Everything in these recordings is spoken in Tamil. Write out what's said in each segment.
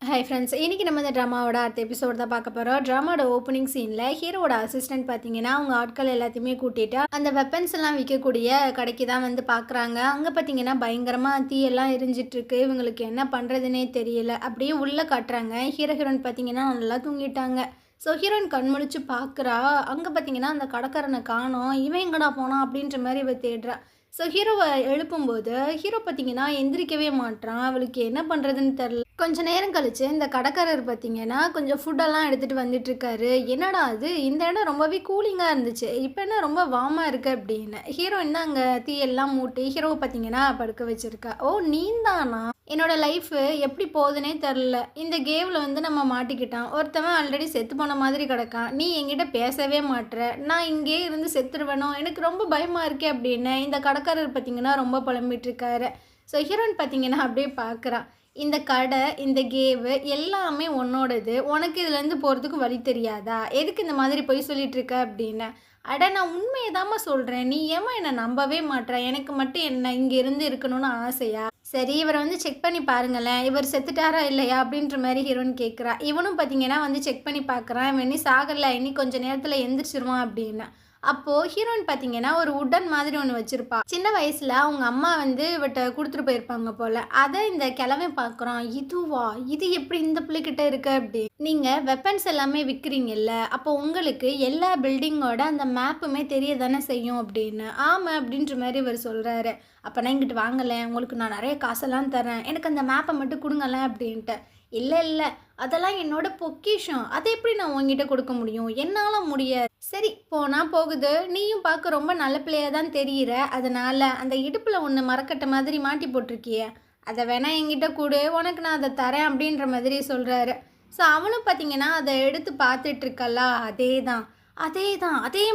ஹாய் ஃப்ரெண்ட்ஸ், இன்றைக்கி நம்ம இந்த ட்ராமாவோட அடுத்த எபிசோட் தான் பார்க்க போகிறோம். ட்ராமாவோட ஓப்பனிங் சீனில் ஹீரோவோட அசிஸ்டன்ட் பார்த்தீங்கன்னா அவங்க ஆட்கள் எல்லாத்தையுமே கூட்டிகிட்டு அந்த வெப்பன்ஸ் எல்லாம் விற்கக்கூடிய கடைக்கு தான் வந்து பார்க்குறாங்க. அங்கே பார்த்தீங்கன்னா பயங்கரமாக தீயெல்லாம் எரிஞ்சிட்ருக்கு. இவங்களுக்கு என்ன பண்ணுறதுனே தெரியல. அப்படியே உள்ளே காட்டுறாங்க. ஹீரோயின் பார்த்தீங்கன்னா நல்லா தூங்கிட்டாங்க. ஸோ ஹீரோயின் கண் முழிச்சு பார்க்குறா. அங்கே பார்த்தீங்கன்னா அந்த கடைக்காரனை காணோம். இவன் எங்கடா போனான் அப்படின்ற மாதிரி இவ தேடுறா. ஸோ ஹீரோவை எழுப்பும்போது ஹீரோ பார்த்தீங்கன்னா எந்திரிக்கவே மாட்றான். அவளுக்கு என்ன பண்ணுறதுன்னு தெரில. கொஞ்சம் நேரம் கழிச்சு இந்த கடைக்காரர் பார்த்தீங்கன்னா கொஞ்சம் ஃபுட்டெல்லாம் எடுத்துகிட்டு வந்துட்டுருக்காரு. என்னடா அது, இந்த இடம் ரொம்பவே கூலிங்காக இருந்துச்சு, இப்போ என்ன ரொம்ப வார்மாக இருக்குது அப்படின்னு. ஹீரோயின் தான் அங்கே தீயெல்லாம் மூட்டி ஹீரோவை பார்த்தீங்கன்னா படுக்க வச்சுருக்கா. ஓ, நீந்தானா? என்னோட லைஃபு எப்படி போகுதுன்னே தெரில. இந்த கேவில் வந்து நம்ம மாட்டிக்கிட்டான். ஒருத்தவன் ஆல்ரெடி செத்து போன மாதிரி கிடக்கான். நீ என்கிட்ட பேசவே மாட்டுற. நான் இங்கே இருந்து செத்துருவேணும், எனக்கு ரொம்ப பயமாக இருக்கே அப்படின்னு இந்த கடைக்காரர் பார்த்தீங்கன்னா ரொம்ப புலம்பிகிட்ருக்காரு. ஸோ ஹீரோயின் பார்த்தீங்கன்னா அப்படியே பார்க்குறான். இந்த கடை, இந்த கேவு எல்லாமே உன்னோடது. உனக்கு இதுலேருந்து போகிறதுக்கு வழி தெரியாதா? எதுக்கு இந்த மாதிரி பொய் சொல்லிகிட்ருக்க அப்படின்னு. அட, நான் உண்மையை தாம்மா சொல்கிறேன், நீ ஏமா என்னை நம்பவே மாட்டேற? எனக்கு மட்டும் என்ன இங்கே இருந்து இருக்கணும்னு ஆசையா? சரி, இவரை வந்து செக் பண்ணி பாருங்களேன், இவர் செத்துட்டாரா இல்லையா அப்படின்ற மாதிரி ஹீரோயின் கேட்குறா. இவனும் பார்த்தீங்கன்னா வந்து செக் பண்ணி பார்க்குறான். இவன் இன்னும் சாகலை, இன்னி கொஞ்சம் நேரத்தில் எந்திரிச்சிருவான் அப்படின்னு. அப்போது ஹீரோயின் பார்த்தீங்கன்னா ஒரு உடன் மாதிரி ஒன்று வச்சுருப்பா. சின்ன வயசில் அவங்க அம்மா வந்து இவட்ட கொடுத்துட்டு போயிருப்பாங்க போல். அதை இந்த கிழமை பார்க்குறோம். இதுவா, இது எப்படி இந்த பிள்ளைகிட்ட இருக்கு அப்படி. நீங்கள் வெப்பன்ஸ் எல்லாமே விற்கிறீங்கல்ல, அப்போ உங்களுக்கு எல்லா பில்டிங்கோட அந்த மேப்புமே தெரிய தானே செய்யும் அப்படின்னு. ஆமாம் அப்படின்ற மாதிரி இவர் சொல்கிறாரு. அப்போ நான் இங்கிட்டு வாங்கலை, உங்களுக்கு நான் நிறைய காசெல்லாம் தரேன், எனக்கு அந்த மேப்பை மட்டும் கொடுங்களேன் அப்படின்ட்டு. இல்லை, அதெல்லாம் என்னோட பொக்கிஷம், அதை எப்படி நான் உங்ககிட்ட கொடுக்க முடியும், என்னால் முடியாது. சரி, போனால் போகுது, நீயும் பார்க்க ரொம்ப நல்ல பிள்ளையாக தான் தெரிகிற. அதனால் அந்த இடுப்பில் ஒன்று மரக்கட்டை மாதிரி மாட்டி போட்டிருக்கிய, அதை வேணால் என்கிட்ட கொடு, உனக்கு நான் அதை தரேன் அப்படின்ற மாதிரி சொல்கிறாரு. ஸோ அவனும் பார்த்தீங்கன்னா அதை எடுத்து பார்த்துட்ருக்கல்லா. அதே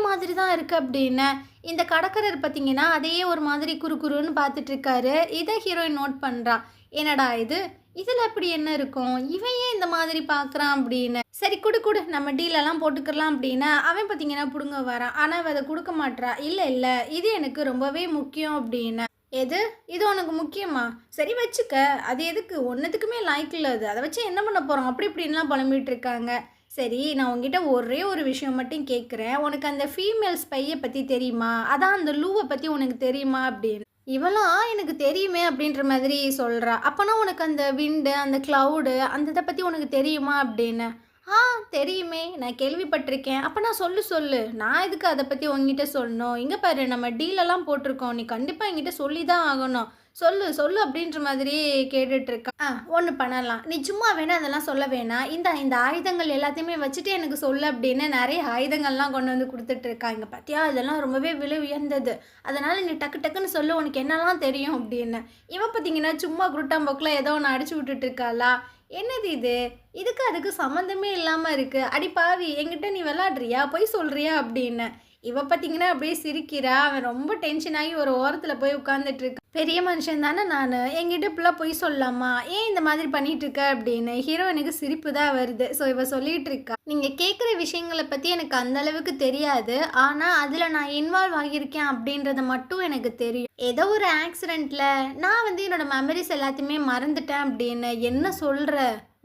மாதிரி தான் இருக்குது அப்படின்னு. இந்த கடற்கரர் பார்த்தீங்கன்னா அதையே ஒரு மாதிரி குறுன்னு பார்த்துட்ருக்காரு. இதை ஹீரோயின் நோட் பண்ணுறான். என்னடா இதில் அப்படி என்ன இருக்கும், இவன் ஏன் இந்த மாதிரி பார்க்குறான் அப்படின்னு. சரி, குடு நம்ம டீலெல்லாம் போட்டுக்கலாம் அப்படின்னு அவன் பார்த்தீங்கன்னா பிடுங்க வரான். ஆனால் அவள் அதை கொடுக்க மாட்றா. இல்லை, இது எனக்கு ரொம்பவே முக்கியம் அப்படின்னு. இது உனக்கு முக்கியமா? சரி வச்சுக்க, அது எதுக்கு, ஒன்றுத்துக்குமே லாய்க்கில் அது, அதை வச்சு என்ன பண்ண போகிறோம் அப்படி இப்படின்லாம் புலம்பிகிட்டு இருக்காங்க. சரி, நான் உங்ககிட்ட ஒரே ஒரு விஷயம் மட்டும் கேட்குறேன். உனக்கு அந்த ஃபீமேல் ஸ்பையை பற்றி தெரியுமா? அதான் அந்த லூவை பற்றி உனக்கு தெரியுமா அப்படின்னு. இவெல்லாம் எனக்கு தெரியுமே அப்படின்ற மாதிரி சொல்கிறா. அப்போனா உனக்கு அந்த விண்டு, அந்த க்ளவுடு, அந்த இதை பற்றி உனக்கு தெரியுமா அப்படின்னு. தெரியுமே, நான் கேள்விப்பட்டிருக்கேன். அப்போ நான் சொல்லு, நான் எதுக்கு அதை பற்றி உங்ககிட்ட சொல்லணும்? இங்கே பாரு, நம்ம டீலெல்லாம் போட்டிருக்கோம், நீ கண்டிப்பாக என்கிட்ட சொல்லி தான் ஆகணும். சொல்லு அப்படின்ற மாதிரி கேட்டுட்ருக்கான். ஒன்று பண்ணலாம், நீ சும்மா வேணா அதெல்லாம் சொல்ல வேணாம், இந்த ஆயுதங்கள் எல்லாத்தையுமே வச்சுட்டு எனக்கு சொல்லு அப்படின்னு நிறைய ஆயுதங்கள்லாம் கொண்டு வந்து கொடுத்துட்ருக்காங்க. பார்த்தியா, இதெல்லாம் ரொம்பவே விலை உயர்ந்தது, அதனால் நீ டக்குன்னு சொல்லு, உனக்கு என்னெல்லாம் தெரியும் அப்படின்னு. இவன் பார்த்தீங்கன்னா சும்மா குருட்டாம்போக்கில் ஏதோ ஒன்று அடிச்சு விட்டுட்ருக்காளா. என்னது இதுக்கு அதுக்கு சம்மந்தமே இல்லாமல் இருக்குது. அடி பாவி, என்கிட்ட நீ விளாட்றியா, போய் சொல்கிறியா அப்படின்னு. இவ பார்த்தீங்கன்னா அப்படியே சிரிக்கிறா. அவன் ரொம்ப டென்ஷன் ஆகி ஒரு ஓரத்தில் போய் உட்காந்துட்டு இருக்கான். பெரிய மனுஷன் தானே நான், என்கிட்ட இப்பெல்லாம் போய் சொல்லலாமா, ஏன் இந்த மாதிரி பண்ணிட்டு இருக்க அப்படின்னு. ஹீரோயினுக்கு சிரிப்பு தான் வருது. ஸோ இவ சொல்லிட்டு இருக்கா, நீங்கள் கேட்குற விஷயங்களை பற்றி எனக்கு அந்த அளவுக்கு தெரியாது, ஆனால் அதில் நான் இன்வால்வ் ஆகியிருக்கேன் அப்படின்றத மட்டும் எனக்கு தெரியும். ஏதோ ஒரு ஆக்சிடெண்ட்டில் நான் வந்து என்னோட மெமரிஸ் எல்லாத்தையுமே மறந்துட்டேன் அப்படின்னு. என்ன சொல்கிற,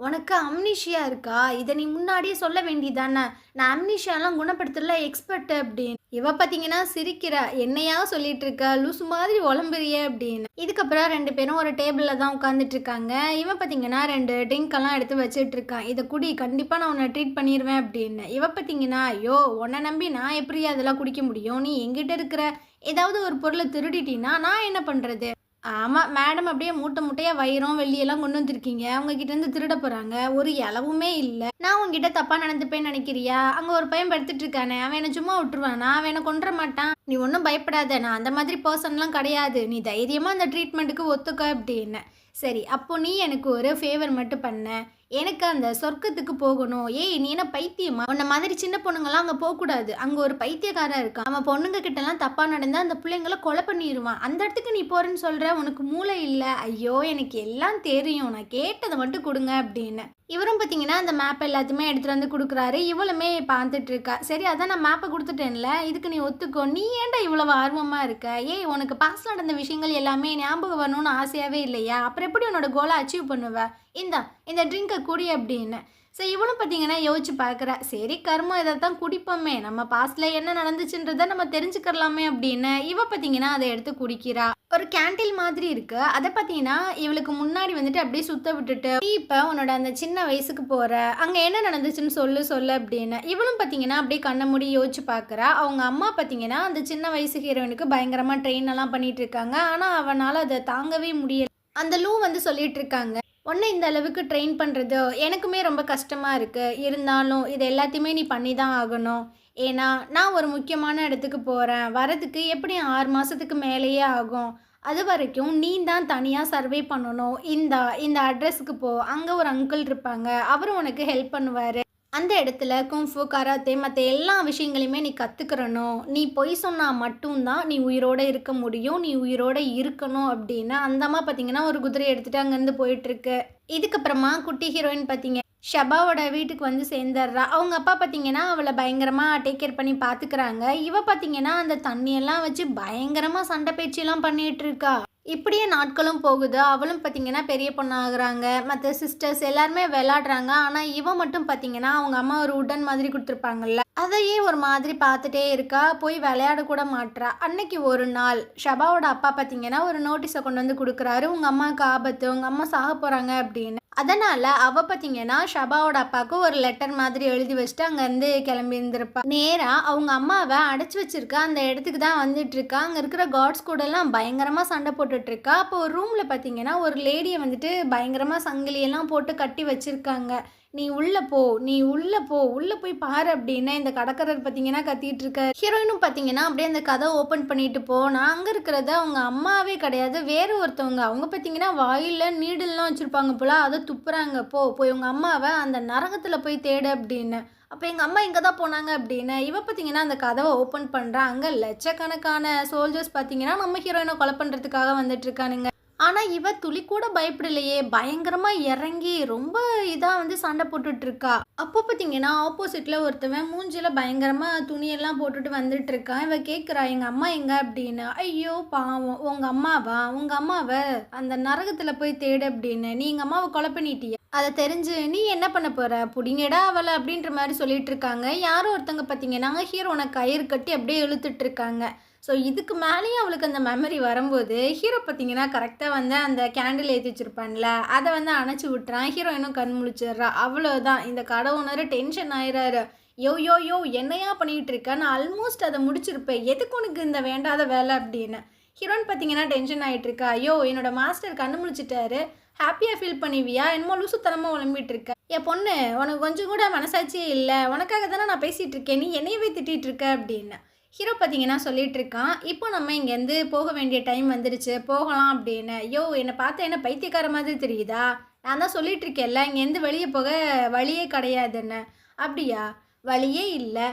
உனக்கு அம்னீஷியா இருக்கா? இதை நீ முன்னாடியே சொல்ல வேண்டியதானே, நான் அம்னீஷியாலாம் குணப்படுத்தல எக்ஸ்பர்ட் அப்படின்னு. இவ பார்த்தீங்கன்னா சிரிக்கிறா. என்னையா சொல்லிட்டு இருக்க, லூசு மாதிரி உளம்புறிய அப்படின்னு. இதுக்கப்புறம் ரெண்டு பேரும் ஒரு டேபிளில் தான் உட்காந்துட்டு இருக்காங்க. இவன் பார்த்தீங்கன்னா 2 ட்ரிங்க்கெல்லாம் எடுத்து வச்சுட்டு இருக்கான். இதை குடி, கண்டிப்பாக நான் உன்னை ட்ரீட் பண்ணிடுவேன் அப்படின்னு. இவ பார்த்தீங்கன்னா, ஐயோ, உன்னை நம்பி நான் எப்படி அதெல்லாம் குடிக்க முடியும், நீ எங்கிட்ட இருக்கிற ஏதாவது ஒரு பொருளை திருடிட்டினா நான் என்ன பண்ணுறது. ஆமாம் மேடம், அப்படியே மூட்டையாக வைரம் வெள்ளியெல்லாம் கொண்டு வந்துருக்கீங்க, அவங்ககிட்டேருந்து திருட போகிறாங்க, ஒரு இலவுமே இல்லை. நான் உங்ககிட்ட தப்பாக நடந்துப்பேன்னு நினைக்கிறியா? அங்கே ஒரு பையன் படுத்துட்டு இருக்கானே, அவன் என்னை சும்மா விட்டுருவானா? அவன் என்னை கொன்ற மாட்டான். நீ ஒன்றும் பயப்படாத, நான் அந்த மாதிரி பர்சன்லாம் கிடையாது, நீ தைரியமாக அந்த ட்ரீட்மெண்ட்டுக்கு ஒத்துக்க அப்படின்னு. சரி, அப்போ நீ எனக்கு ஒரு ஃபேவர் மட்டும் பண்ண, எனக்கு அந்த சொர்க்கத்துக்கு போகணும். ஏய், நீ என்ன பைத்தியமா? உன்ன மாதிரி சின்ன பொண்ணுங்களாம் அங்கே போகக்கூடாது, அங்கே ஒரு பைத்தியக்காரன் இருக்கான், அவன் பொண்ணுங்க கிட்டலாம் தப்பாக நடந்தால் அந்த பிள்ளைங்களை கொலை பண்ணிடுவான், அந்த இடத்துக்கு நீ போகிறேன்னு சொல்கிற, உனக்கு மூளை இல்லை? ஐயோ, எனக்கு எல்லாம் தெரியும், நான் கேட்டதை மட்டும் கொடுங்க அப்படின்னு. இவரும் பார்த்தீங்கன்னா அந்த மேப் எல்லாத்தையுமே எடுத்துகிட்டு வந்து கொடுக்குறாரு. இவளுமே பார்த்துட்டு இருக்கா. சரி, அதான் நான் மேப்பை கொடுத்துட்டேன்ல, இதுக்கு நீ ஒத்துக்கோ, நீ ஏன்டா இவ்வளவு ஆர்வமா இருக்க? ஏய் உனக்கு பாஸ்ட்ல நடந்த விஷயங்கள் எல்லாமே ஞாபகம் வரணும்னு ஆசையாவே இல்லையா? அப்புறம் எப்படி உன்னோட கோல அச்சீவ் பண்ணுவ? இந்தா இந்த ட்ரிங்க்க குடி அப்படின்னு. ஸோ இவளும் பார்த்தீங்கன்னா யோசிச்சு பார்க்குறா. சரி கருமம் இதைத்தான் குடிப்போமே. நம்ம பாஸ்ட்ல என்ன நடந்துச்சுன்றத நம்ம தெரிஞ்சுக்கலாமே அப்படின்னு இவ பார்த்தீங்கன்னா அத எடுத்து குடிக்கிறா. ஒரு கேண்டில் மாதிரி இருக்கு. அத பார்த்தீங்கன்னா இவளுக்கு முன்னாடி வந்துட்டு அப்படியே சுத்த விட்டுட்டு, "நீ இப்ப உன்னோட அந்த சின்ன வயசுக்கு போற. அங்க என்ன நடந்துச்சுன்னு சொல்லு சொல்லு" அப்படின்னு. இவளும் பார்த்தீங்கன்னா அப்படியே கண்ண மூடி யோசிச்சு பார்க்குறா. அவங்க அம்மா பார்த்தீங்கன்னா அந்த சின்ன வயசு ஹீரோயினுக்கு பயங்கரமா ட்ரெயின் எல்லாம் பண்ணிட்டு இருக்காங்க. ஆனா அவனால அத தாங்கவே முடியல. அந்த லூ வந்து சொல்லிட்டு இருக்காங்க. உன்னை இந்த அளவுக்கு ட்ரெயின் பண்ணுறது எனக்குமே ரொம்ப கஷ்டமாக இருக்குது. இருந்தாலும் இது எல்லாத்தையுமே நீ பண்ணி தான் ஆகணும். ஏன்னா நான் ஒரு முக்கியமான இடத்துக்கு போகிறேன். வரதுக்கு எப்படியும் 6 மாதத்துக்கு மேலேயே ஆகும். அது வரைக்கும் நீ தான் தனியாக சர்வே பண்ணணும். இந்தா இந்த அட்ரஸுக்கு போ. அங்கே ஒரு அங்கிள் இருப்பாங்க. அவரும் உனக்கு ஹெல்ப் பண்ணுவார். அந்த இடத்துல குங்ஃபு, கராத்தே மற்ற எல்லா விஷயங்களையுமே நீ கற்றுக்கிறணும். நீ பொய் சொன்னா மட்டும் தான் நீ உயிரோட இருக்க முடியும். நீ உயிரோட இருக்கணும் அப்படின்னு அந்த அம்மா பார்த்தீங்கன்னா ஒரு குதிரையை எடுத்துகிட்டு அங்கேருந்து போயிட்டுருக்கு. இதுக்கப்புறமா குட்டி ஹீரோயின் பார்த்தீங்க ஷபாவோட வீட்டுக்கு வந்து சேர்ந்துடுறா. அவங்க அப்பா பார்த்தீங்கன்னா அவளை பயங்கரமாக டேக் கேர் பண்ணி பார்த்துக்கிறாங்க. இவ பார்த்தீங்கன்னா அந்த தண்ணியெல்லாம் வச்சு பயங்கரமாக சண்டை பேச்செல்லாம் பண்ணிகிட்டு இருக்கா. இப்படியே நாட்களும் போகுது. அவளும் பார்த்தீங்கன்னா பெரிய பொண்ணாகுறாங்க. மற்ற சிஸ்டர்ஸ் எல்லாருமே விளையாடுறாங்க. ஆனால் இவ மட்டும் பார்த்தீங்கன்னா அவங்க அம்மா ஒரு உடன் மாதிரி கொடுத்துருப்பாங்கல்ல, அதையே ஒரு மாதிரி பார்த்துட்டே இருக்கா. போய் விளையாட கூட மாட்றா. அன்னைக்கு ஒரு நாள் ஷபாவோட அப்பா பார்த்தீங்கன்னா ஒரு நோட்டீஸை கொண்டு வந்து கொடுக்குறாரு. உங்கள் அம்மாவுக்கு ஆபத்து, உங்கள் அம்மா சாக போகிறாங்க அப்படின்னு. அதனால் அவள் பார்த்தீங்கன்னா ஷபாவோட அப்பாவுக்கு ஒரு லெட்டர் மாதிரி எழுதி வச்சுட்டு அங்கேருந்து கிளம்பி இருந்திருப்பா. நேராக அவங்க அம்மாவை அடைச்சி வச்சிருக்க அந்த இடத்துக்கு தான் வந்துட்டுருக்கா. அங்கே இருக்கிற காட்ஸ் கூடலாம் பயங்கரமாக சண்டை போட்டுட்ருக்கா. அப்போ ஒரு ரூமில் பார்த்தீங்கன்னா ஒரு லேடியை வந்துட்டு பயங்கரமாக சங்கிலியெல்லாம் போட்டு கட்டி வச்சுருக்காங்க. நீ உள்ளே போ, நீ உள்ளே போ, உள்ளே போய் பாரு அப்படின்னு இந்த கடற்கரர் பார்த்தீங்கன்னா கத்திட்டு இருக்க. ஹீரோயினும் பார்த்தீங்கன்னா அப்படியே அந்த கதை ஓப்பன் பண்ணிட்டு போனா அங்கே இருக்கிறது அவங்க அம்மாவே கிடையாது, வேறு ஒருத்தவங்க. அவங்க பார்த்தீங்கன்னா வாயில் நீடல்லாம் வச்சுருப்பாங்க போல, அதை துப்புறாங்க. போய் உங்கள் அம்மாவை அந்த நரகத்தில் போய் தேடு அப்படின்னு. அப்போ எங்கள் அம்மா இங்கே தான் போனாங்க அப்படின்னு இவ பார்த்தீங்கன்னா அந்த கதவை ஓப்பன் பண்ணுறா. அங்கே லட்சக்கணக்கான சோல்ஜர்ஸ் பார்த்தீங்கன்னா நம்ம ஹீரோயினை கொலை பண்ணுறதுக்காக வந்துட்டுருக்கானுங்க. ஆனால் இவ துளி கூட பயப்படலையே. பயங்கரமாக இறங்கி ரொம்ப இதாக வந்து சண்டை போட்டுட்ருக்கா. அப்போ பார்த்தீங்கன்னா ஆப்போசிட்டில் ஒருத்தவன் மூஞ்சில் பயங்கரமாக துணியெல்லாம் போட்டுட்டு வந்துட்டு இருக்கான். இவ கேட்குறா எங்கள் அம்மா எங்கே அப்படின்னு. ஐயோ பாவம், உங்கள் அம்மாவா? உங்கள் அம்மாவை அந்த நரகத்தில் போய் தேடு அப்படின்னு. நீ எங்கள் அம்மாவை கொலை பண்ணிட்டியா? அதை தெரிஞ்சு நீ என்ன பண்ண போகிற? புடிங்கடா அவளை அப்படின்ற மாதிரி சொல்லிட்டு இருக்காங்க. யாரோ ஒருத்தவங்க பார்த்தீங்கன்னா ஹீரோனை கயிறு கட்டி அப்படியே இழுத்துட்டு இருக்காங்க. ஸோ இதுக்கு மேலேயும் அவளுக்கு அந்த மெமரி வரும்போது ஹீரோ பார்த்தீங்கன்னா கரெக்டாக வந்து அந்த கேண்டில் ஏற்றி வச்சுருப்பான்ல, அதை வந்து அணைச்சி விட்டுறான். ஹீரோயினும் கண் முழிச்சிடுறா. அவ்வளோதான், இந்த கடை ஓனர் டென்ஷன் ஆயிடுறாரு. யோ யோ யோ என்னையா பண்ணிகிட்டு இருக்க? நான் ஆல்மோஸ்ட் அதை முடிச்சிருப்பேன், எதுக்கு உனக்கு இந்த வேண்டாத வேலை அப்படின்னு. ஹீரோயின் பார்த்தீங்கன்னா டென்ஷன் ஆகிட்டு இருக்கா. ஐயோ என்னோட மாஸ்டர் கண்ணு முழிச்சிட்டாரு, ஹாப்பியாக ஃபீல் பண்ணுவியா? என்னமோ லூசுத்தனமாக உழம்பிட்டு இருக்க. என் பொண்ணு உனக்கு கொஞ்சம் கூட மனசாட்சியே இல்லை, உனக்காக தானே நான் பேசிகிட்டு இருக்கேன், நீ என்னையவே திட்டிகிட்டு இருக்க அப்படின்னு ஹீரோ பார்த்தீங்கன்னா சொல்லிட்டு இருக்கான். இப்போ நம்ம இங்கேருந்து போக வேண்டிய டைம் வந்துருச்சு, போகலாம் அப்படின்னு. ஐயோ என்னை பார்த்தா என்ன பைத்தியக்கார மாதிரி தெரியுதா? நான் தான் சொல்லிட்டு இருக்கேன்ல இங்கேருந்து வெளியே போக வழியே கிடையாதுன்னு. அப்படியா? வழியே இல்லை.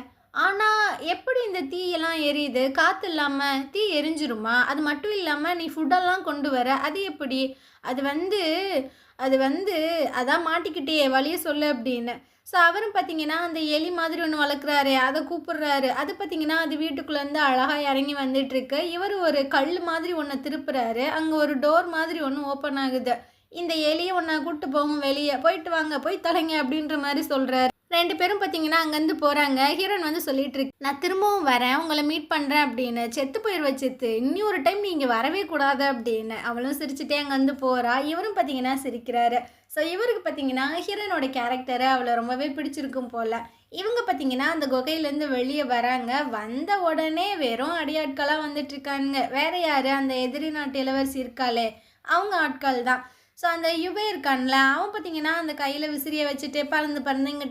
ஆனால் எப்படி இந்த தீயெல்லாம் எரியுது? காற்று இல்லாமல் தீ எரிஞ்சிருமா? அது மட்டும் இல்லாமல் நீ ஃபுட்டெல்லாம் கொண்டு வர, அது எப்படி? அது வந்து அது வந்து அதான் மாட்டிக்கிட்டே வழியை சொல்லு அப்படின்னு. ஸோ அவரும் பார்த்தீங்கன்னா அந்த எலி மாதிரி ஒன்று வளர்க்குறாரு, அதை கூப்பிடுறாரு. அது பார்த்தீங்கன்னா அது வீட்டுக்குள்ளேருந்து அழகாக இறங்கி வந்துட்டுருக்கு. இவர் ஒரு கல் மாதிரி ஒன்று திருப்புறாரு. அங்கே ஒரு டோர் மாதிரி ஒன்று ஓப்பன் ஆகுது. இந்த எலியை ஒன்று கூப்பிட்டு போகும் வெளியே, போயிட்டு வாங்க போய் தொலைங்க அப்படின்ற மாதிரி சொல்கிறாரு. 2 பேரும் பார்த்தீங்கன்னா அங்கேருந்து போகிறாங்க. ஹீரோயின் வந்து சொல்லிட்டு இருக்கு, நான் திரும்பவும் வரேன், உங்களை மீட் பண்ணுறேன் அப்படின்னு. செத்து போயிடுவ செத்து, இன்னி ஒரு டைம் நீங்கள் வரவே கூடாது அப்படின்னு. அவளும் சிரிச்சுட்டே அங்கேருந்து போகிறா. இவரும் பார்த்தீங்கன்னா சிரிக்கிறாரு. ஸோ இவருக்கு பார்த்தீங்கன்னா ஹீரோயினோட கேரக்டரை அவளை ரொம்பவே பிடிச்சிருக்கும் போல். இவங்க பார்த்தீங்கன்னா அந்த குகையிலேருந்து வெளியே வராங்க. வந்த உடனே வெறும் அடியாட்களாக வந்துட்டுருக்காங்க. வேறு யார்? அந்த எதிரி நாட்டு இளவரசி இருக்காளே, அவங்க ஆட்கள் தான். ஸோ அந்த யுபே இருக்கான்ல, அவன் பார்த்தீங்கன்னா அந்த கையில் விசிறியை வச்சுட்டு பறந்து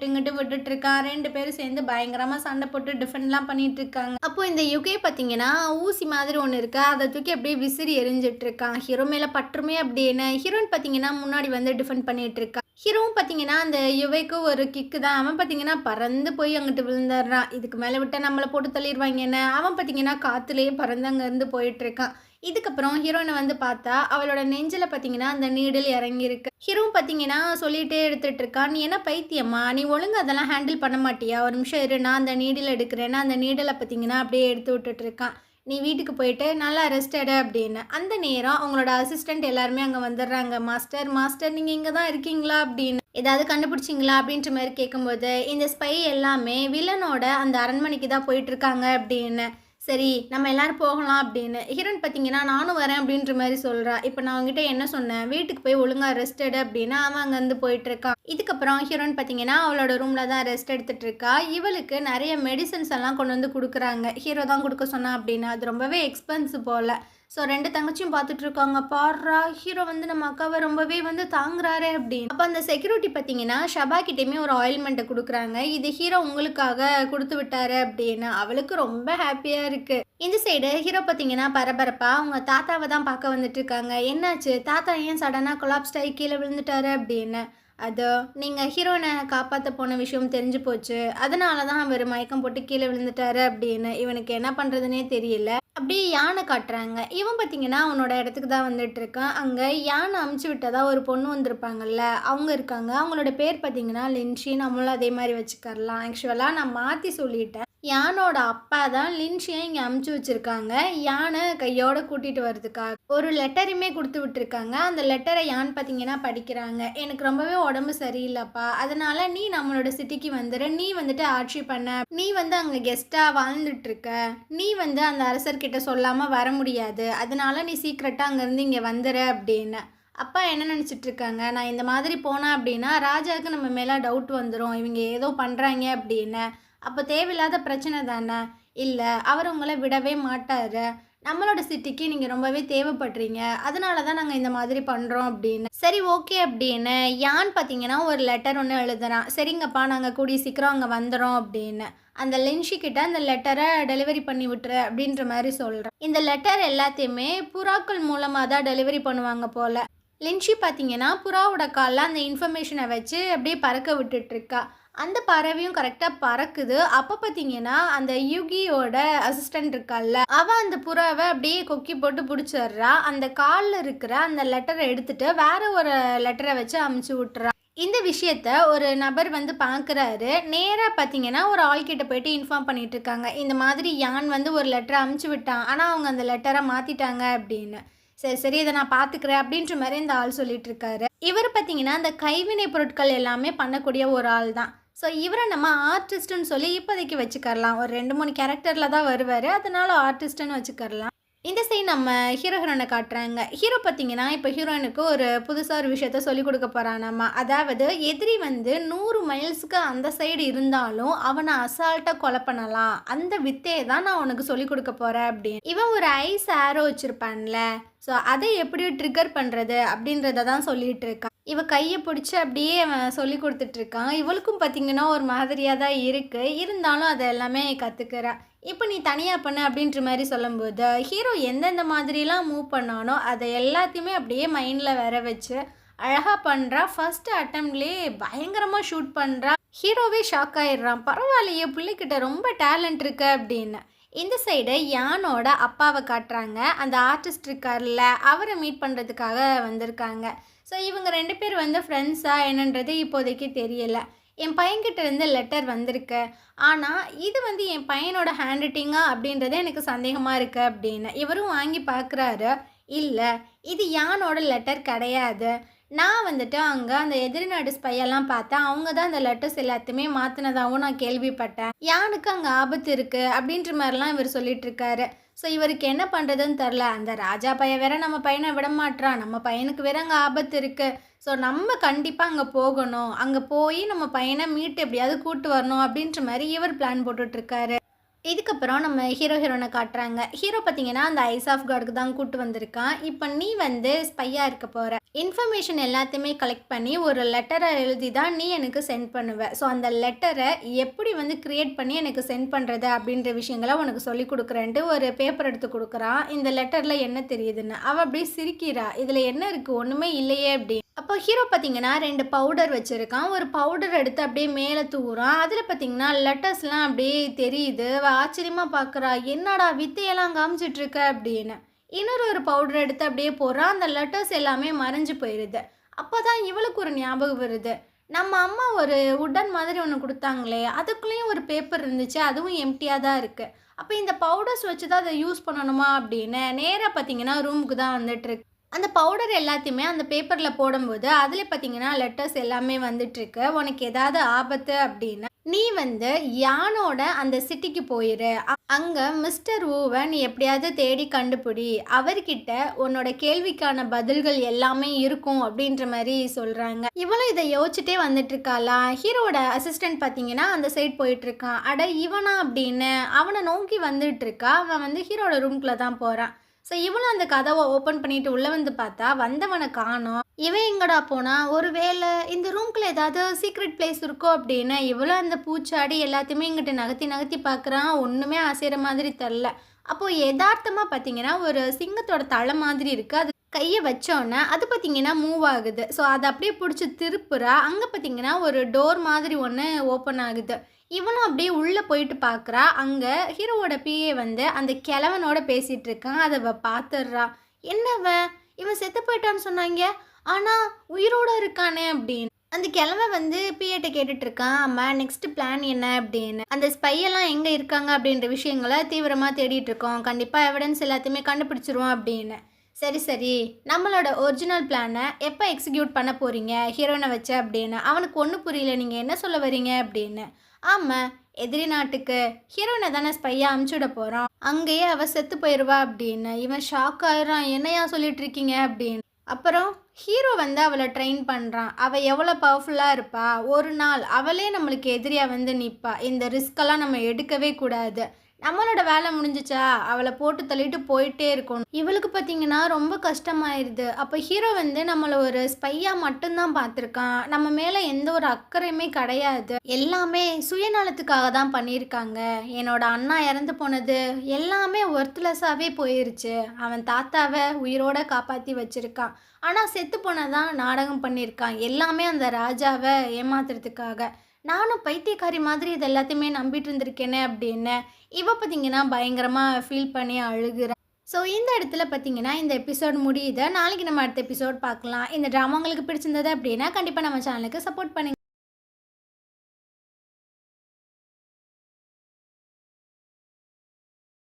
இங்கிட்டு விட்டுட்ருக்கான். 2 பேரும் சேர்ந்து பயங்கரமாக சண்டை போட்டு டிஃபெண்ட்லாம் பண்ணிட்டு இருக்காங்க. அப்போது இந்த யுகே பார்த்தீங்கன்னா ஊசி மாதிரி ஒன்று இருக்கு, அதை தூக்கி அப்படியே விசிறி எரிஞ்சிட்ருக்கான். ஹீரோ மேலே பற்றுமே அப்படின்னு. ஹீரோயின் பார்த்தீங்கன்னா முன்னாடி வந்து டிஃபெண்ட் பண்ணிட்டு இருக்கா. ஹீரோவும் பார்த்தீங்கன்னா அந்த யுவைக்கு ஒரு கிக்கு தான். அவன் பார்த்தீங்கன்னா பறந்து போய் அங்கிட்டு விழுந்துடுறான். இதுக்கு மேலே விட்டால் நம்மளை போட்டு தள்ளிடுவாங்கன்னு அவன் பார்த்தீங்கன்னா காற்றுலேயே பறந்து அங்கேருந்து போயிட்டுருக்கான். இதுக்கப்புறம் ஹீரோயினை வந்து பார்த்தா அவளோட நெஞ்சில் பார்த்தீங்கன்னா அந்த நீடில் இறங்கியிருக்கு. ஹீரோவும் பார்த்தீங்கன்னா சொல்லிகிட்டே எடுத்துகிட்டு இருக்கான். நீ என்ன பைத்தியம்மா? நீ ஒழுங்கு அதெல்லாம் ஹேண்டில் பண்ண மாட்டியா? ஒரு நிமிஷம் இரு, நான் அந்த நீடில் எடுக்கிறேன்னா அந்த நீடலை பார்த்தீங்கன்னா அப்படியே எடுத்து விட்டுட்டு இருக்கான். நீ வீட்டுக்கு போயிட்டு நல்லா ரெஸ்ட் எடு அப்படின்னு. அந்த நேரம் அவங்களோட அசிஸ்டண்ட் எல்லாருமே அங்கே வந்துடுறாங்க. மாஸ்டர் மாஸ்டர் நீங்கள் இங்கே தான் இருக்கீங்களா அப்படின்னு. ஏதாவது கண்டுபிடிச்சிங்களா அப்படின்ற மாதிரி கேட்கும்போது இந்த ஸ்பை எல்லாமே வில்லனோட அந்த அரண்மனைக்கு தான் போயிட்டுருக்காங்க அப்படின்னு. சரி நம்ம எல்லாரும் போகலாம் அப்படின்னு. ஹீரோயின் பார்த்தீங்கன்னா நானும் வரேன் அப்படின்ற மாதிரி சொல்கிறா. இப்போ நான் அவங்ககிட்ட என்ன சொன்னேன், வீட்டுக்கு போய் ஒழுங்காக ரெஸ்ட் எடு அப்படின்னு. அவன் அங்கேருந்து போயிட்டுருக்கான். இதுக்கப்புறம் ஹீரோயின் பார்த்தீங்கன்னா அவளோட ரூமில் தான் ரெஸ்ட் எடுத்துகிட்டு இருக்கா. இவளுக்கு நிறைய மெடிசன்ஸ் எல்லாம் கொண்டு வந்து கொடுக்குறாங்க. ஹீரோ தான் கொடுக்க சொன்னா அப்படின்னு. அது ரொம்பவே எக்ஸ்பென்சிவ் போல். ஸோ 2 தங்கச்சியும் பார்த்துட்ருக்காங்க. பாடுறா ஹீரோ வந்து நம்ம அக்காவை ரொம்பவே வந்து தாங்குறாரு அப்படின்னு. அப்போ அந்த செக்யூரிட்டி பார்த்தீங்கன்னா ஷபா கிட்டேயுமே ஒரு ஆயில்மெண்ட்டை கொடுக்குறாங்க. இது ஹீரோ உங்களுக்காக கொடுத்து விட்டாரு அப்படின்னு. அவளுக்கு ரொம்ப ஹாப்பியாக இருக்குது. இந்த சைடு ஹீரோ பார்த்தீங்கன்னா பரபரப்பாக அவங்க தாத்தாவை தான் பார்க்க வந்துட்டு இருக்காங்க. என்னாச்சு தாத்தா ஏன் சடனாக கொலாப்ஸ்ட் ஆகி கீழே விழுந்துட்டாரு அப்படின்னு. அது நீங்கள் ஹீரோனை காப்பாற்ற போன விஷயம் தெரிஞ்சு போச்சு, அதனால தான் அவர் மயக்கம் போட்டு கீழே விழுந்துட்டாரு அப்படின்னு. இவனுக்கு என்ன பண்ணுறதுனே தெரியல. அப்படியே யானை காட்டுறாங்க. இவன் பார்த்தீங்கன்னா அவனோட இடத்துக்கு தான் வந்துட்டு இருக்கான். அங்கே யானை அமுச்சு விட்டதா ஒரு பொண்ணு வந்திருப்பாங்கல்ல, அவங்க இருக்காங்க. அவங்களோட பேர் பார்த்தீங்கன்னா லின்ஷி. நம்மளும் அதே மாதிரி வச்சுக்கரலாம். ஆக்சுவலாக நான் மாற்றி சொல்லிட்டேன். யானோட அப்பா தான் லின்ஷியை இங்கே அமுச்சு வச்சுருக்காங்க. யானை கையோட கூட்டிகிட்டு வர்றதுக்காக ஒரு லெட்டருமே கொடுத்து விட்டுருக்காங்க. அந்த லெட்டரை யான் பார்த்தீங்கன்னா படிக்கிறாங்க. எனக்கு ரொம்பவே உடம்பு சரியில்லைப்பா, அதனால நீ நம்மளோட சிட்டிக்கு வந்துடு. நீ வந்துட்டு ஆட்சி பண்ண, நீ வந்து அங்கே கெஸ்ட்டாக வாழ்ந்துட்டுருக்க, நீ வந்து அந்த அரசர்கிட்ட சொல்லாமல் வர முடியாது, அதனால நீ சீக்கிரட்டாக அங்கேருந்து இங்கே வந்துடு அப்படின்னு. அப்பா என்ன நினச்சிட்டு இருக்காங்க, நான் இந்த மாதிரி போனேன் அப்படின்னா ராஜாவுக்கு நம்ம மேலே டவுட் வந்துடும், இவங்க ஏதோ பண்ணுறாங்க அப்படின்னு. அப்போ தேவையில்லாத பிரச்சனை தானே. இல்லை அவர் உங்களை விடவே மாட்டார். நம்மளோட சிட்டிக்கு நீங்கள் ரொம்பவே தேவைப்படுறீங்க, அதனால தான் நாங்கள் இந்த மாதிரி பண்ணுறோம் அப்படின்னு. சரி ஓகே அப்படின்னு யான் பார்த்தீங்கன்னா ஒரு லெட்டர் ஒன்று எழுதுறான். சரிங்கப்பா நாங்கள் கூடிய சீக்கிரம் அங்கே வந்துடும் அப்படின்னு. அந்த லின்ஷி கிட்ட அந்த லெட்டரை டெலிவரி பண்ணி விட்டுரு அப்படின்ற மாதிரி சொல்கிறேன். இந்த லெட்டர் எல்லாத்தையுமே புறாக்கள் மூலமாக தான் டெலிவரி பண்ணுவாங்க போல். லின்ஷி பார்த்தீங்கன்னா புறாவோட காலில் அந்த இன்ஃபர்மேஷனை வச்சு அப்படியே பறக்க விட்டுட்ருக்கா. அந்த பறவையும் கரெக்டாக பறக்குது. அப்போ பார்த்தீங்கன்னா அந்த யுகியோட அசிஸ்டண்ட் இருக்கால்ல, அவள் அந்த புறாவை அப்படியே கொக்கி போட்டு பிடிச்சிட்றா. அந்த காலில் இருக்கிற அந்த லெட்டரை எடுத்துட்டு வேற ஒரு லெட்டரை வச்சு அமுச்சு விட்டுறா. இந்த விஷயத்த ஒரு நபர் வந்து பார்க்குறாரு. நேராக பார்த்தீங்கன்னா ஒரு ஆள்கிட்ட போயிட்டு இன்ஃபார்ம் பண்ணிட்டு இருக்காங்க. இந்த மாதிரி யான் வந்து ஒரு லெட்டரை அமுச்சு விட்டான், ஆனால் அவங்க அந்த லெட்டரை மாற்றிட்டாங்க அப்படின்னு. சரி சரி இதை நான் பார்த்துக்கிறேன் அப்படின்ற மாதிரி இந்த ஆள் சொல்லிட்டு இருக்காரு. இவர் பார்த்தீங்கன்னா அந்த கைவினை பொருட்கள் எல்லாமே பண்ணக்கூடிய ஒரு ஆள் தான். ஸோ இவரை நம்ம ஆர்டிஸ்ட்டுன்னு சொல்லி இப்போதைக்கு வச்சுக்கரலாம். ஒரு 2-3 கேரக்டரில் தான் வருவார், அதனால ஆர்டிஸ்ட்டுன்னு வச்சுக்கரலாம். இந்த சைடு நம்ம ஹீரோயினை காட்டுறாங்க. ஹீரோ பார்த்தீங்கன்னா இப்போ ஹீரோயினுக்கு ஒரு புதுசாக ஒரு விஷயத்த சொல்லிக் கொடுக்க போகிறானாமா. அதாவது எதிரி வந்து 100 மைல்ஸுக்கு அந்த சைடு இருந்தாலும் அவனை அசால்ட்டாக கொலை பண்ணலாம், அந்த வித்தையை தான் நான் உனக்கு சொல்லிக் கொடுக்க போகிறேன் அப்படின்னு. இவன் ஒரு ஐஸ் ஆரோ வச்சுருப்பான்ல, ஸோ அதை எப்படி ட்ரிகர் பண்ணுறது அப்படின்றத தான் சொல்லிகிட்டு இருக்கான். இவ கையை பிடிச்சி அப்படியே அவன் சொல்லி கொடுத்துட்ருக்கான். இவளுக்கும் பார்த்திங்கன்னா ஒரு மாதிரியாக தான் இருக்குது, இருந்தாலும் அதை எல்லாமே கற்றுக்கிறா. இப்போ நீ தனியாக பண்ண அப்படின்ற மாதிரி சொல்லும்போது ஹீரோ எந்தெந்த மாதிரிலாம் மூவ் பண்ணானோ அதை எல்லாத்தையுமே அப்படியே மைண்டில் வர வச்சு அழகாக பண்ணுறா. ஃபஸ்ட்டு அட்டம்ப்ட்லேயே பயங்கரமாக ஷூட் பண்ணுறா. ஹீரோவே ஷாக் ஆகிடுறான். பரவாயில்லையே பிள்ளைக்கிட்ட ரொம்ப டேலண்ட் இருக்கு அப்படின்னு. இந்த சைடு யானோட அப்பாவை காட்டுறாங்க. அந்த ஆர்டிஸ்ட் இருக்கார்ல, அவரை மீட் பண்ணுறதுக்காக வந்திருக்காங்க. ஸோ இவங்க 2 பேர் வந்து ஃப்ரெண்ட்ஸாக என்னன்றது இப்போதைக்கு தெரியலை. என் பையன்கிட்ட இருந்து லெட்டர் வந்திருக்கு, ஆனால் இது வந்து என் பையனோட ஹேண்ட் ரைட்டிங்கா அப்படின்றது எனக்கு சந்தேகமாக இருக்குது அப்படின்னு. இவரும் வாங்கி பார்க்குறாரு. இல்லை இது யானோட லெட்டர் கிடையாது, நான் வந்துட்டு அங்கே அந்த எதிரி நாடு ஸ்பையெல்லாம் பார்த்தேன், அவங்க தான் அந்த லெட்டர்ஸ் எல்லாத்தையுமே மாற்றினதாகவும் நான் கேள்விப்பட்டேன், யானுக்கு அங்கே ஆபத்து இருக்குது அப்படின்ற மாதிரிலாம் இவர் சொல்லிட்டு இருக்காரு. ஸோ இவருக்கு என்ன பண்ணுறதுன்னு தெரில. அந்த ராஜா பையன் வேற நம்ம பையனை விட மாட்டான், நம்ம பையனுக்கு வேற அங்கே ஆபத்து இருக்குது. ஸோ நம்ம கண்டிப்பாக அங்கே போகணும், அங்கே போய் நம்ம பையனை மீட்டு எப்படியாவது கூட்டு வரணும் அப்படின்ற மாதிரி இவர் பிளான் போட்டுட்ருக்காரு. இதுக்கப்புறம் நம்ம ஹீரோயினை காட்டுறாங்க. ஹீரோ பார்த்தீங்கன்னா அந்த ஐஸ் ஆஃப் கார்டுக்கு தான் கூட்டு வந்திருக்கான். இப்போ நீ வந்து ஸ்பையாக இருக்க போகிற, இன்ஃபர்மேஷன் எல்லாத்தையுமே கலெக்ட் பண்ணி ஒரு லெட்டரை எழுதி தான் நீ எனக்கு சென்ட் பண்ணுவேன். ஸோ அந்த லெட்டரை எப்படி வந்து க்ரியேட் பண்ணி எனக்கு சென்ட் பண்ணுறது அப்படின்ற விஷயங்களை உனக்கு சொல்லி கொடுக்குறேன்ட்டு ஒரு பேப்பர் எடுத்து கொடுக்குறான். இந்த லெட்டரில் என்ன தெரியுதுன்னு அவள் அப்படியே சிரிக்கிறா. இதில் என்ன இருக்குது, ஒன்றுமே இல்லையே அப்படி. அப்போ ஹீரோ பார்த்தீங்கன்னா 2 பவுடர் வச்சுருக்கான். ஒரு பவுடர் எடுத்து அப்படியே மேலே தூறான். அதில் பார்த்தீங்கன்னா லெட்டர்ஸ்லாம் அப்படியே தெரியுது. ஆச்சரியமாக பார்க்குறா, என்னடா வித்தையெல்லாம் காமிச்சிட்ருக்க அப்படின்னு. இன்னொரு பவுடர் எடுத்து அப்படியே போடுறான். அந்த லெட்டர்ஸ் எல்லாமே மறைஞ்சு போயிடுது. அப்போ தான் இவளுக்கு ஒரு ஞாபகம் வருது, நம்ம அம்மா ஒரு உட்டன் மாதிரி ஒன்று குடுத்தாங்களே, அதுக்குள்ளேயும் ஒரு பேப்பர் இருந்துச்சு. அதுவும் எம்ப்டியா தான் இருக்கு. அப்ப இந்த பவுடர்ஸ் வச்சு தான் அத யூஸ் பண்ணணுமா அப்படின்னு நேரா பார்த்தீங்கன்னா, ரூமுக்கு தான் வந்துட்டுருக்கு. அந்த பவுடர் எல்லாத்தையுமே அந்த பேப்பர்ல போடும்போது, அதில பார்த்தீங்கன்னா லெட்டர்ஸ் எல்லாமே வந்துட்டுருக்கு. "உனக்கு ஏதாவது ஆபத்து அப்படின்னா, நீ வந்து யானோட அந்த சிட்டிக்கு போயிரு. அங்க மிஸ்டர் வூவ நீ எப்படியாவது தேடி கண்டுபிடி. அவர்கிட்ட உன்னோட கேள்விக்கான பதில்கள் எல்லாமே இருக்கும்." அப்படின்ற மாரி சொல்றாங்க. இவளும் இத யோசிச்சுட்டே வந்துட்டுருக்காளாம். ஹீரோவோட அசிஸ்டன்ட் பார்த்தீங்கன்னா, அந்த சைட் போயிட்டுருக்கான். "அட இவனா?" அப்படின்னு அவன நோக்கி வந்துட்டுருக்கா. அவன் வந்து ஹீரோவோட ரூம்குள்ள தான் போறான். ஸோ இவளும் அந்த கதவை ஓப்பன் பண்ணிட்டு உள்ள வந்து பார்த்தா, வந்தவன காணோம். இவன் எங்கடா போனா? ஒருவேளை இந்த ரூம்குள்ள ஏதாவது சீக்ரெட் பிளேஸ் இருக்கோ அப்படின்னு இவளும் அந்த பூச்சாடி எல்லாத்தையுமே இங்கிட்டு நகர்த்தி நகர்த்தி பார்க்குறான். ஒண்ணுமே அசைற மாதிரி தெர்ல. அப்போ எதார்த்தமா பார்த்தீங்கன்னா, ஒரு சிங்கத்தோட தலை மாதிரி இருக்கு. அது கைய வச்சோன்னே, அது பார்த்தீங்கன்னா மூவ் ஆகுது. ஸோ அத அப்படியே புடிச்சு திருப்புறா. அங்க பார்த்தீங்கன்னா, ஒரு டோர் மாதிரி ஒண்ணு ஓப்பன் ஆகுது. இவளும் அப்படியே உள்ள போயிட்டு பார்க்குறா. அங்க ஹீரோவோட பிஏ வந்து அந்த கிழவனோட பேசிட்டு இருக்கான். அத இவ பார்த்துடுறா. "என்ன இவன்? இவன் செத்து போயிட்டான்னு சொன்னாய்ங்க. ஆனா உயிரோட இருக்கானே!" அப்படின்னு. அந்த கிழவன் வந்து பிஏட்ட கேட்டுட்டு இருக்கான். "அம்மா நெக்ஸ்ட் பிளான் என்ன?" அப்படின்னு. "அந்த ஸ்பை எல்லாம் எங்க இருக்காங்க அப்படின்ற விஷயங்கள தீவிரமா தேடிட்டு இருக்கோம். கண்டிப்பா எவிடன்ஸ் எல்லாத்தையுமே கண்டுபிடிச்சிருவோம்" அப்படின்னு. "சரி, சரி. நம்மளோட ஒரிஜினல் பிளான எப்ப எக்ஸிக்யூட் பண்ண போறீங்க? ஹீரோயின வச்சு" அப்படின்னு. அவனுக்கு ஒண்ணும் புரியல. "நீங்க என்ன சொல்ல வரீங்க?" அப்படின்னு. "ஆமா, எதிரி நாட்டுக்கு ஹீரோயின தானே ஸ்பையா அனுப்பிச்சுட போறோம். அங்கேயே அவ செத்து போயிருவா" அப்படின்னு. இவன் ஷாக் ஆகுறான். "என்னையா சொல்லிட்டு இருக்கீங்க?" அப்படின்னு. அப்புறம் ஹீரோ வந்து அவள ட்ரெயின் பண்றான். அவ எவ்வளோ பவர்ஃபுல்லா இருப்பா. ஒரு நாள் அவளே நம்மளுக்கு எதிரியா வந்து நிப்பா. இந்த ரிஸ்கெல்லாம் நம்ம எடுக்கவே கூடாது. நம்மளோட வேலை முடிஞ்சுச்சா, அவள போட்டு தள்ளிட்டு போயிட்டே இருக்கணும். இவளுக்கு பார்த்தீங்கன்னா ரொம்ப கஷ்டமாயிருது. அப்ப ஹீரோ வந்து நம்மள ஒரு ஸ்பையா மட்டும் தான் பார்த்துருக்கான். நம்ம மேல எந்த ஒரு அக்கறையுமே கிடையாது. எல்லாமே சுயநலத்துக்காக தான் பண்ணியிருக்காங்க. என்னோட அண்ணா இறந்து போனது எல்லாமே ஒர்த்லெஸ்ஸாவே போயிருச்சு. அவன் தாத்தாவ உயிரோட காப்பாத்தி வச்சிருக்கான். ஆனா செத்து போனதான் நாடகம் பண்ணியிருக்கான். எல்லாமே அந்த ராஜாவ ஏமாத்துறதுக்காக. நானும் பைத்தியக்காரி மாதிரி இது எல்லாத்தையுமே நம்பிட்டு இருந்திருக்கேனே அப்படின்னு இவ பார்த்தீங்கன்னா பயங்கரமா ஃபீல் பண்ணி அழுகுறா. ஸோ இந்த இடத்துல பார்த்தீங்கன்னா இந்த எபிசோட் முடியுது. நாளைக்கு நம்ம அடுத்த எபிசோட் பார்க்கலாம். இந்த ட்ராமா உங்களுக்கு பிடிச்சிருந்தது அப்படின்னா கண்டிப்பாக நம்ம சேனலுக்கு சப்போர்ட் பண்ணுங்க.